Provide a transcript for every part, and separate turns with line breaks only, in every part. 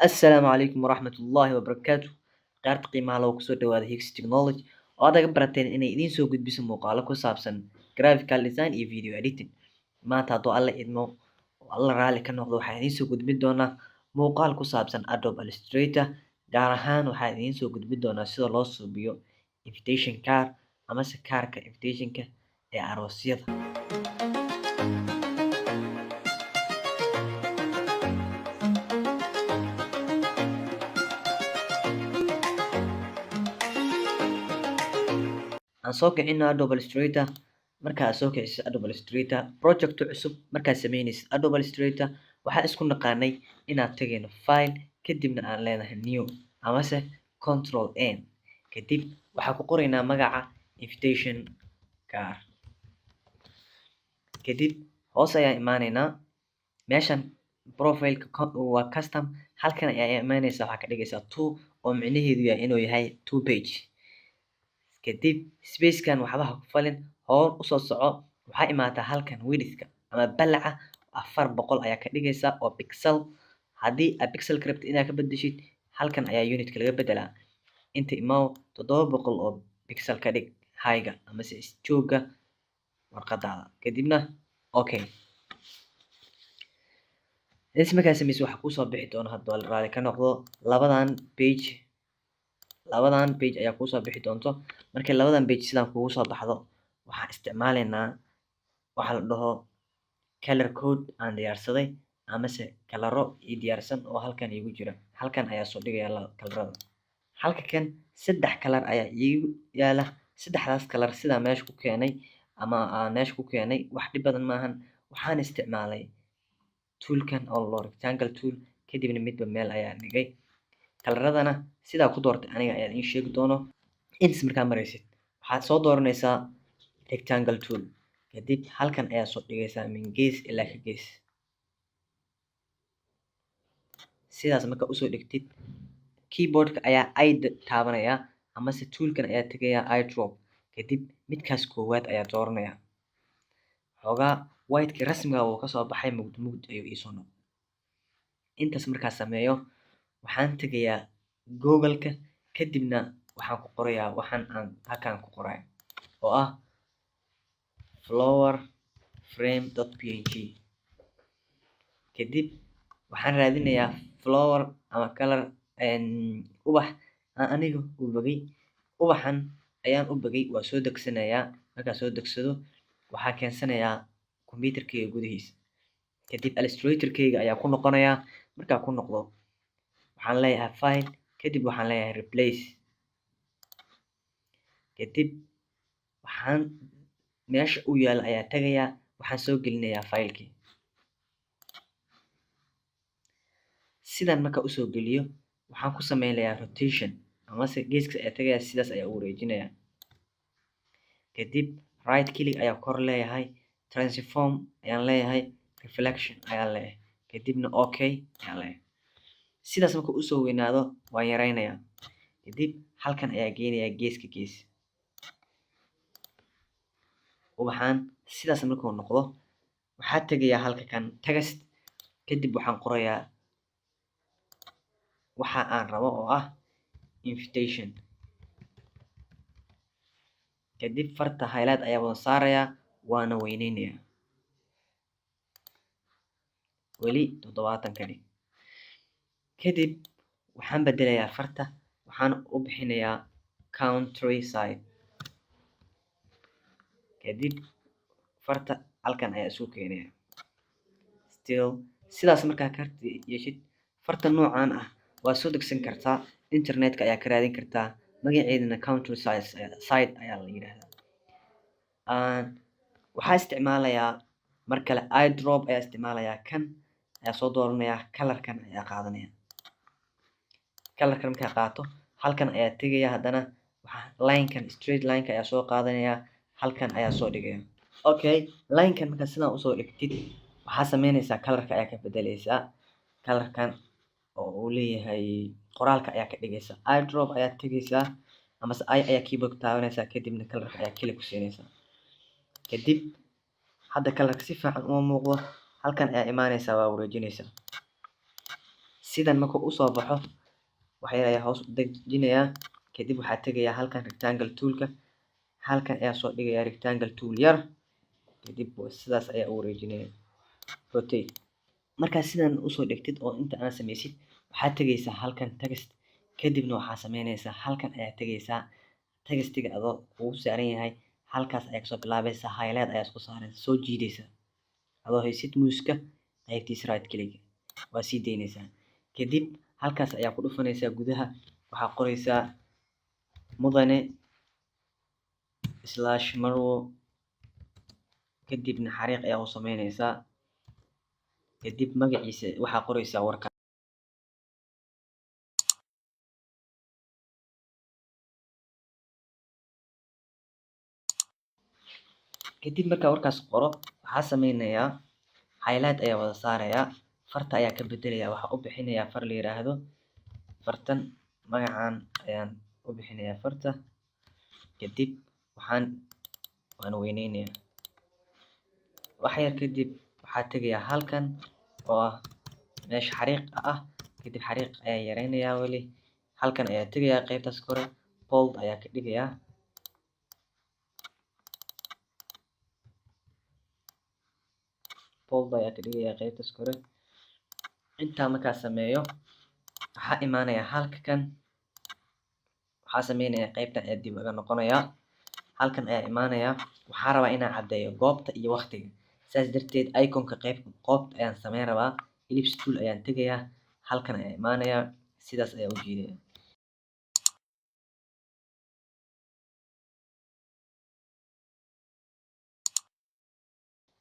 Assalaamu calaykum waraxmatullaahi wabarakaatu. Qaybta qiimaha loo kusoo dhawaada Higgs Technology oo aad aga barateen inay idiin soo gudbiso muuqaalo ku saabsan graphical design iyo video editing. Maanta hadduu alla idmo oo alla raali ka noqdo waxaan idiin soo gudbin doonaa muuqaal ku saabsan Adobe Illustrator. Gaar ahaan waxaan idiin soo gudbin doonaa sida loo suubiyo invitation card amase kaarka invitationka ee aroosyada. aan soo kicino Adobe Illustrator. Markaa soo kiciso Adobe Illustrator project cusub markaa sameynaysid Adobe Illustrator waxaa isku naqaanay inaad tagayno file kadibna aan leenahay new amase control n kadib waxaa ku qoraynaa magaca invitation card. kadib hoos ayaa imaanaynaa meeshan profileka waa custom, halkan ayaa imaanaysaa waxaa ka dhigaysaa 2 oo micnaheedu yahay inuu yahay 2 page. kadib spacekan waxba ha ku falin, hoos usoo soco waxaa imaataa halkan widthka ama balaca 400 ayaa ka dhigaysaa oo pixel. haddii aad pixelka rabtid inaad ka bedeshid halkan ayaa unitka laga bedelaa. inta imaaw 700 oo pixel ka dhig highga amase jooga warqadaada kadibna okay. markaa sameyso waxaa kusoo bixi doona hadduu alla raali ka noqdo labadan page ayaa kusoo bixi doonto. markay labadan page sidaan kugu soo baxdo waxaan isticmaalaynaa waxa la dhaho color code aan diyaarsaday amase kalaro ii diyaarsan oo halkan iigu jira. halkan ayaa soo dhigaya kalarada. halka kan 3 kalar ayaa iigu yaala. 3daas kalar sidaa meesha ku keenay ama aan meesha ku keenay wax dhib badan maahan. waxaan isticmaalay toolkan oo loo rectangle tool kadibna midba meel ayaa dhigay. kalaradana sidaa ku doortay aniga ayaa idiin sheegi doono. intaas markaa maraysid waxaad soo dooranaysaa rectangle tool kadib halkan ayaa soo dhigaysaa min gees ilaa ka gees. sidaas markaa usoo dhigtid keyboardka ayaa i taabanaya amase toolkan ayaa tegayaa i drop kadib midkaas koowaad ayaa dooranaya. xoogaa whitekii rasmiga wuu kasoo baxay, mugdi ayuu iisoo noqday. intaas markaa sameeyo waxaan tegayaa google-ka kadibna waxaan ku qorayaa waxaan aan halkan ku qoray oo ah flower frame.png. kadib waxaan raadinayaa flower ama color ubax aan aniga u bagay. ubaxan ayaan u bagay waa soo degsanayaa. markaa soo degsado waxaa keensanayaa computerkeyga gudihiisa. kadib illustratorkeyga ayaa ku noqonayaa. markaa ku noqdo waxaan leeyahay file kadib waxaan leeyahay replace. kadib waxaan meesha u yaala ayaa tagayaa waxaan soo gelinayaa filekii. sidan markaa usoo geliyo waxaan ku sameynayaa rotation amase geeska ayaa tagayaa sidaas ayaa u wareejinayaa. kadib right click ayaa kor leeyahay, transform ayaan leeyahay, reflection ayaan leeyahay kadibna okay ayaan leeyahay. sidaas markuu usoo weynaado waan yareynayaa. kadib halkan ayaa geynayaa geeska gees. ubaxaan sidaas markuu noqdo waxaa tegayaa halka kan text kadib waxaan qorayaa waxa aan rabo oo ah invitation. kadib farta highlight ayaa wada saarayaa waana weyneynayaa weli 70 ka dhig. kadib waxaan bedelayaa farta waxaan u bixinayaa country side. kadib farta halkan ayaa isu keenaya still. sidaas markaa ka yeeshid farta noocan ah waa soo degsan kartaa, internetka ayaa ka raadin kartaa, magaceedana country side ayaa la yiraahdaa. waxaa isticmaalayaa mar kale i drop ayaa isticmaalayaa. kan ayaa soo dooranayaa, kalarkan ayaa qaadanaya. kalarkan markaa qaato halkan ayaa tegaya haddana linekan straight lineka ayaa soo qaadanayaa halkan ayaa soo dhigaya. okay linekan markaa sidaan usoo dhigtid waxaa sameynaysaa kalarka ayaa ka bedeleysaa. kalarkan oo uu leeyahay qoraalka ayaa ka dhigaysaa. i drop ayaa tegaysaa amase i ayaa keyboard taabanaysaa kadibna kalarka ayaa click ku siinaysaa. kadib hadda kalarka si fiican uma muuqdo halkan ayaa imaanaysaa waa wareejinaysaa. sidan markuu usoo baxo waxyar ayaa hoos u dejinayaa, kadib waxaa tegayaa halkan rectangle toolka, halkan ayaa soo dhigayaa rectangle tool yar, kadib sidaas ayaa u wareejinaya rotate. markaa sidan usoo dhigtid oo inta aan sameysid waxaa tegaysaa halkan text, kadibna waxaa sameynaysaa halkan ayaa tegaysaa textiga adoo kugu saaran yahay, halkaas ayaa kasoo bilaabaysaa highlight ayaa isku saaraysa, soo jiidaysa adoo haysid muuska qaybtiisa right click waa sii daynaysaa, kadib halkaas ayaa ku dhufanaysaa gudaha, waxaa qoraysaa mudane slash marwo, kadibna xariiq ayaa u sameynaysaa, kadib magaciisa waxaa qoraysaa warka. kadib markaa warkaas qoro waxaa sameynayaa highlight ayaa wada saarayaa, farta ayaa ka bedelaya, waxaa u bixinayaa far la yiraahdo fartan, magacan ayaan u bixinayaa farta, kadib waan weyneynaya wax yar, kadib waxaa tegayaa halkan oo ah meesha xariiqa ah, kadib xariiq ayaa yareynayaa weli, halkan ayaa tegayaa qaybtaas kore bold ayaa ka dhigayaa, qaybtaas kore. intaa markaa sameeyo waxaa imaanayaa halkan, waxaa sameynayaa qaybtan ayaa dib uga noqonayaa, halkan ayaa imaanayaa, waxaa rabaa inaan caddeeyo goobta iyo waqtiga, saas darteed iconka goobta ayaan sameyn rabaa, ellipse tool ayaan tegayaa, halkan ayaa imaanayaa, sidaas ayaa u jiidaya.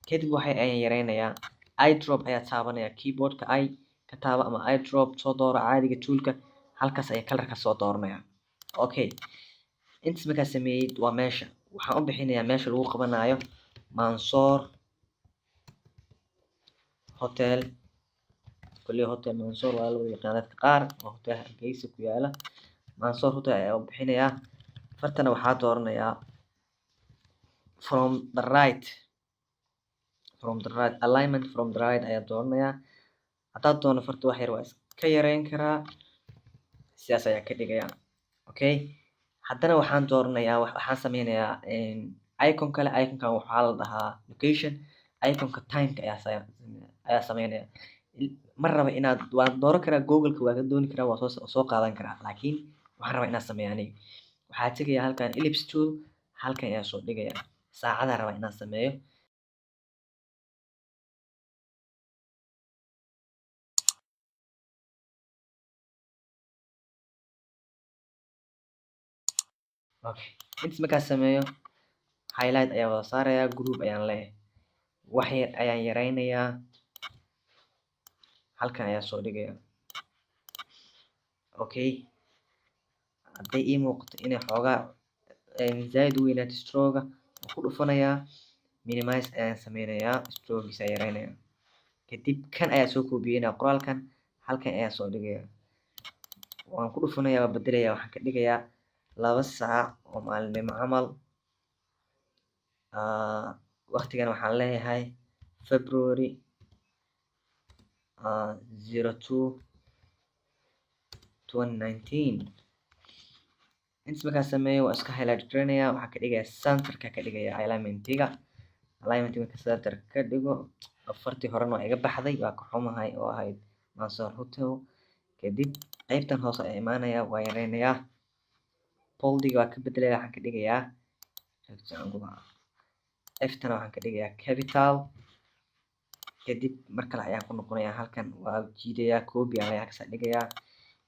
kadib waxay ayaan yareynayaa, idrop ayaa taabanaya, keyboardka i ka taaba ama idrop soo dooro caadiga toolka, halkaas ayaa kalarka soo dooranaya. okay, intaas markaa sameeyid waa meesha, waxaan u bixinayaa meesha lagu qabanayo Mansoor hotel, kulli hotel Mansoor waa lagu yaqaan dadka qaar, waa hotel Hargeysa ku yaala, Mansoor hotel ayaa u bixinayaa, fartana waxaa dooranayaa from the right, alignment from the right ayaa dooranayaa, haddaad doono farta wax yar waa iska yareyn karaa, sidaas ayaa ka dhigayaa. okay, haddana waxaan dooranayaa, waxaan sameynayaa icon kale, iconkan waxaa la dhahaa location, iconka timeka ayaa sameynaya, ma raba inaad, waan dooran karaa googleka waa ka dooni karaa, waa soo qaadan karaa, laakiin waxaan rabaa inaan sameeyo aniga, waxaa tegayaa halkan ellipse tool, halkan ayaa soo dhigayaa saacadaan rabaa inaan sameeyo. okay, intaas markaa sameeyo highlight ayaa wada saarayaa, group ayaan leeyahay, wax yar ayaan yareynayaa, halkan ayaa soo dhigayaa. okay, hadday ii muuqato inay xoogaa zaaid u weynaato stroga, ku dhufanayaa, minimize ayaan sameynayaa, strogiisa yareynayaa, kadib kan ayaa soo koobiyeynaya qoraalkan, halkan ayaa soo dhigayaa, waan ku dhufanayaa, waa bedelayaa, waxaan ka dhigayaa 2 saac oo maalinimo camal, waqtigan waxaan leeyahay February 02 2019. intaas markaa sameeyo waa iska highlight gareynayaa, waxaa ka dhigayaa centerka, ka dhigayaa alignmentiga marka center ka dhigo, fartii horena waa iga baxday, waa ka xumahay oo ahayd Mansoor hotel, kadib qaybtan hoose ayaa imaanayaa, waa yareynayaa, boldiga waa ka bedelaya, waxaan ka dhigayaa ftana waxaan ka dhigayaa capital, kadib mar kale ayaan ku noqonayaa, halkan waa jiidayaa, copy ayaa kasoo dhigayaa,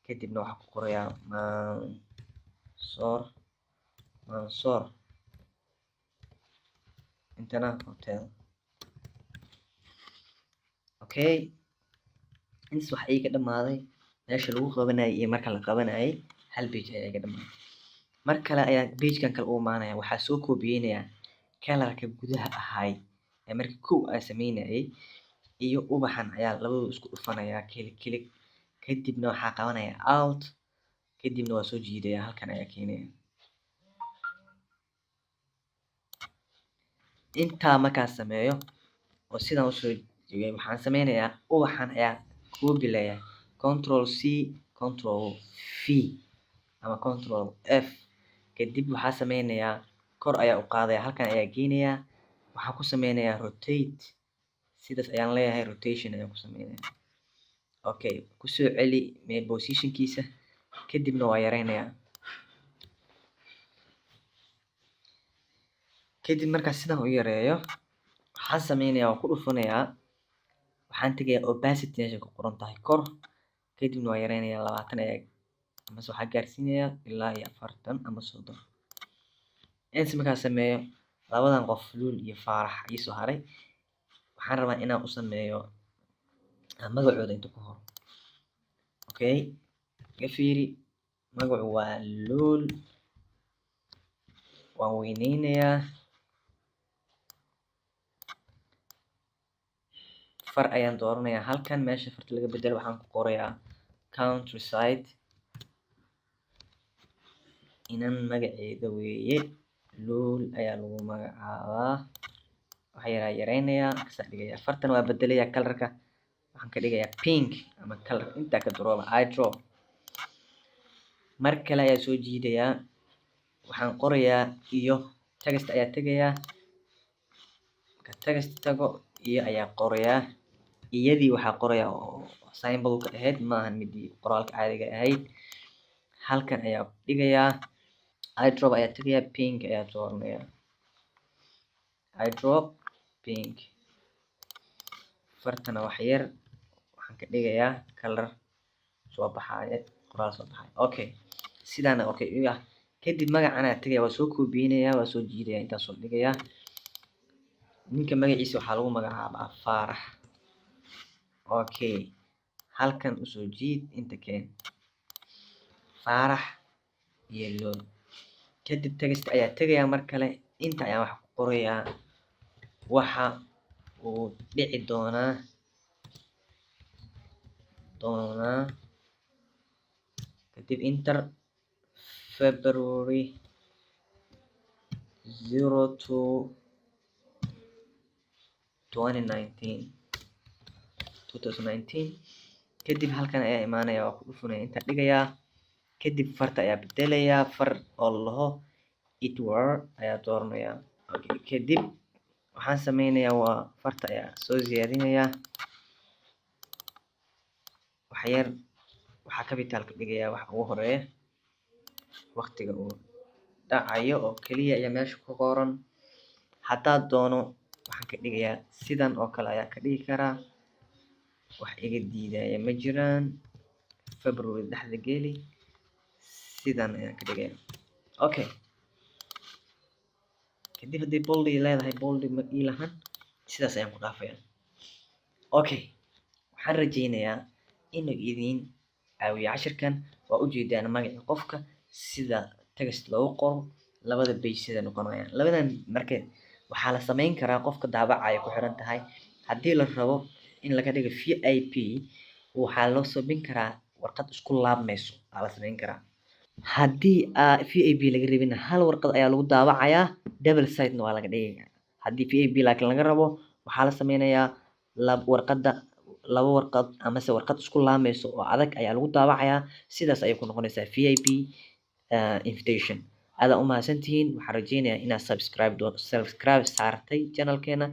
kadibna waxaan ku qorayaa Mansoor intana hotel. okay, intaas waxa iga dhamaaday meesha lagu qabanayay iyo marka la qabanayay, hal page ayaa iga dhamaaday. mar kale ayaa pagekan kale u imaanaya, waxaa soo koobiyeynayaa kalarka gudaha ahay ee markii kow aan sameynayay iyo ubaxan ayaa labadooda isku dhufanayaa kilik, kadibna waxaa qabanayaa alt, kadibna waa soo jiidayaa, halkan ayaa keenaya. intaa markaa sameeyo oo sidaan usoo jegay, waxaan sameynayaa ubaxan ayaa copy leeyahay, control C, control V ama control F. kadib waxaa sameynayaa kor ayaa u qaadaya, halkan ayaa geynayaa, waxaa ku sameynayaa rotate, sidaas ayaan leeyahay, rotation ayaan ku sameynaya. Okay, kusoo celi positionkiisa, kadibna waa yareynayaa. kadib markaa sidan u yareeyo, waxaan sameynayaa, waa ku dhufanayaa, waxaan tegayaa opacity meesha ku qoran tahay kor, kadibna waa yareynayaa 20 ayaa amase waxaa gaarsiinayaa ilaa iyo 40 ama 30. inta markaa sameeyo, labadan qof Luul iyo Faarax ii soo haray, waxaan rabaa inaan u sameeyo magacooda inta ku hor. Okay, iga fiiri, magacu waa Luul, waan weyneynayaa, far ayaan dooranayaa, halkan meesha farta laga bedelo waxaan ku qorayaa countryside, inan magaceeda weeye, Luul ayaa lagu magacaabaa. waxa yaraa yareynayaa, kasaa dhigayaa, fartan waa bedelayaa, kalarka waxaan ka dhigayaa pink ama kalar intaa ka darooba eye drop. mar kale ayaa soo jiidayaa, waxaan qorayaa iyo text ayaa tegayaa, marka text tago iyo ayaa qorayaa, iyadii waxaa qorayaa oo symbol-ka ahayd, maahan midii qoraalka caadiga ahayd. halkan ayaa dhigayaa, eye drop ayaa tegayaa, pink ayaa dooranayaa, eye drop pink. fartana wax yar waxaan ka dhigayaa kalar soo baxaya, qoraal soo baxaya. Okay, sidaana okay iga. kadib magacan ayaa tegayaa, waa soo koobiyeynayaa, waa soo jiidayaa, intaas soo dhigayaa. ninka magaciisa waxaa lagu magacaabaa Faarax. Okay, halkan usoo jiid, inta keen Faarax iyo Luul. kadib text ayaa tegayaa, mar kale inta ayaan wax ku qorayaa, waxa uu dhici doonaa kadib enter February 02 2019. kadib halkan ayaa imaanaya, waa ku dhufanaya, inta dhigayaa, kadib farta ayaa bedelayaa, far oo laho Edward ayaa dooranayaa. Okay, kadib waxaan sameynayaa, waa farta ayaa soo ziyaadinayaa, wax yar waxaa capital ka dhigayaa, wax ugu horeeya, waqtiga uu dhacayo oo keliya ayaa meesha ku qoran. haddaad doono waxaan ka dhigayaa sidan oo kale ayaa ka dhigi karaa, wax iga diidaya ma jiraan. February dhexda geli, sidan ayaan ka dhigayaa. Okay, kadib haddii bold leedahay, bold ma ii lahan, sidaas ayaan ku dhaafayaa. Okay, waxaan rajeynayaa inuu idin caawiyo cashirkan. waa ujeedaan magaca qofka sida text loogu qoro, labada page sida noqonayaan. labadan marka waxaa la sameyn karaa, qofka daabacaya ku xiran tahay. haddii la rabo in laga dhigo VIP, waxaa loo sameyn karaa warqad isku laabmayso, aa la sameyn karaa. haddii VIP laga rabin, hal warqad ayaa lagu daabacayaa, double side waa laga dhigayaa. haddii VIP laakiin laga rabo, waxaa la sameynayaa laba warqad amase warqad isku laamayso oo adag ayaa lagu daabacayaa, sidaas ayay ku noqonaysaa VIP invitation. aada u mahadsantihiin, waxaan rajeynayaa inaad subscribe saartay channelkeena,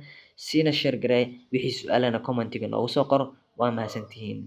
siina share garee, wixii su-aalana commentiga noogu soo qoro. waa mahadsantihiin.